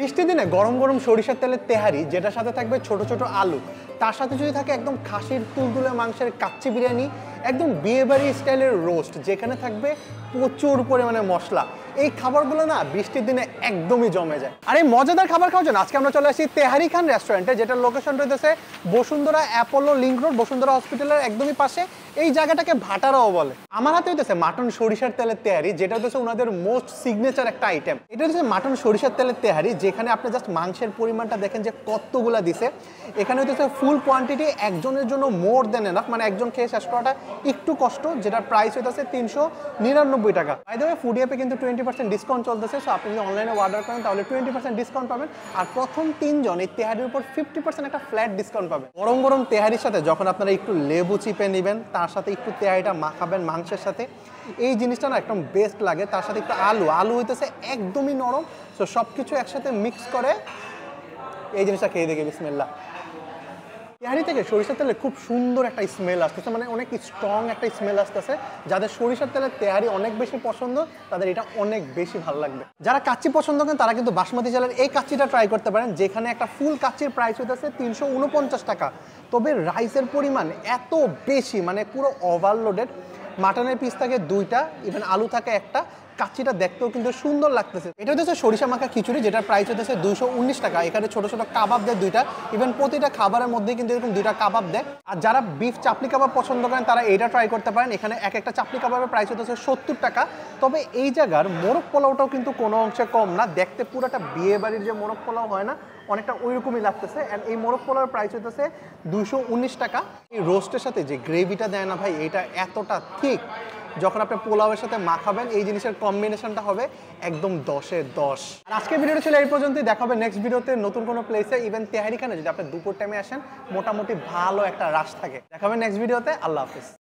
বৃষ্টির দিনে গরম গরম সরিষার তেলের তেহারি, যেটার সাথে থাকবে ছোট ছোট আলু, তার সাথে যদি থাকে একদম খাসির তুলতুলে মাংসের কাচ্চি বিরিয়ানি, একদম বিয়েবাড়ি স্টাইলের রোস্ট যেখানে থাকবে প্রচুর পরিমাণে মশলা, এই খাবারগুলো না বৃষ্টির দিনে একদমই জমে যায়। আর এই মজাদার খাবার খাওয়ার জন্য আজকে আমরা চলে আসি তেহারি খান রেস্টুরেন্টে, যেটার লোকেশন রয়েছে Bashundhara Apollo link road, Bashundhara হসপিটালের একদমই পাশে। এই জায়গাটাকে ভাটারাও বলে। আমার হাতে হইতেছে মাটন সরিষার তেলের তেহারি, যেটা হচ্ছে ওনাদের মোস্ট সিগনেচার একটা আইটেম। এটা হচ্ছে মাটন সরিষার তেলের তেহারি, যেখানে আপনি জাস্ট মাংসের পরিমাণটা দেখেন যে কতগুলা দিছে। এখানে হইতেছে ফুল কোয়ান্টিটি, একজনের জন্য মোর দেন এনাফ, মানে একজন খেয়ে শেষ করাটা একটু কষ্ট, যেটার প্রাইস হইতেছে 399 টাকা। বাই দ্য ওয়ে ফুড অ্যাপে কিন্তু 20% ডিসকাউন্ট চলতেছে, সো আপনি যদি অনলাইনে অর্ডার করেন তাহলে 20% ডিসকাউন্ট পাবেন। আর প্রথম 3 জন এই তেহারির উপর 50% একটা ফ্ল্যাট ডিসকাউন্ট পাবেন। গরম গরম তেহারির সাথে যখন আপনারা একটু লেবু চিপে নেবেন, তার সাথে একটু তেহারিটা মাখাবেন মাংসের সাথে, এই জিনিসটা না একদম বেস্ট লাগে। তার সাথে একটু আলু হইতেছে একদমই নরম, সো সব কিছু একসাথে মিক্স করে এই জিনিসটা খেয়ে দেখে বিসমিল্লাহ। তেহারি থেকে সরিষার তেলে খুব সুন্দর একটা স্মেল আসতেছে, মানে অনেক স্ট্রং একটা স্মেল আসতেছে। যাদের সরিষার তেলের তেহারি অনেক বেশি পছন্দ, তাদের এটা অনেক বেশি ভালো লাগবে। যারা কাচ্চি পছন্দ করেন তারা কিন্তু বাসমতি চালের এই কাচ্চিটা ট্রাই করতে পারেন, যেখানে একটা ফুল কাচ্চির প্রাইস হইতেছে 349 টাকা। তবে রাইসের পরিমাণ এত বেশি, মানে পুরো ওভারলোডেড। মাটনের পিস থাকে 2টা, ইভেন আলু থাকে একটা। কাচ্চিটা দেখতেও কিন্তু সুন্দর লাগতেছে। এটা হচ্ছে সরিষা মাখা খিচুড়ি, যেটার প্রাইস হচ্ছে 219 টাকা। এখানে ছোট ছোট কাবাব দেয় 2টা, ইভেন প্রতিটা খাবারের মধ্যে কিন্তু এরকম 2টা কাবাব দেয়। আর যারা বিফ চাপলি কাবাব পছন্দ করেন তারা এটা ট্রাই করতে পারেন। এখানে এক একটা চাপলি কাবাবের প্রাইস হচ্ছে 70 টাকা। তবে এই জায়গার মোরগ পোলাওটাও কিন্তু কোনো অংশে কম না, দেখতে পুরোটা বিয়ে বাড়ির যে মোরগ পোলাও হয় না, অনেকটা ওইরকমই লাগতেছে। অ্যান্ড এই মোরগ পোলাওয়ের প্রাইস হচ্ছে 219 টাকা। এই রোস্টের সাথে যে গ্রেভিটা দেয় না ভাই, এটা এতটা ঠিক, যখন আপনি পোলাওয়ের সাথে মাখাবেন এই জিনিসের কম্বিনেশনটা হবে একদম 10-এ 10। আর আজকের ভিডিওটা ছিল এই পর্যন্তই। দেখা হবে নেক্সট ভিডিওতে নতুন কোনো প্লেসে। ইভেন তেহারি খানে যদি আপনি দুপুর টাইমে আসেন, মোটামুটি ভালো একটা রাশ থাকে। দেখা হবে নেক্সট ভিডিওতে। আল্লাহ হাফিজ।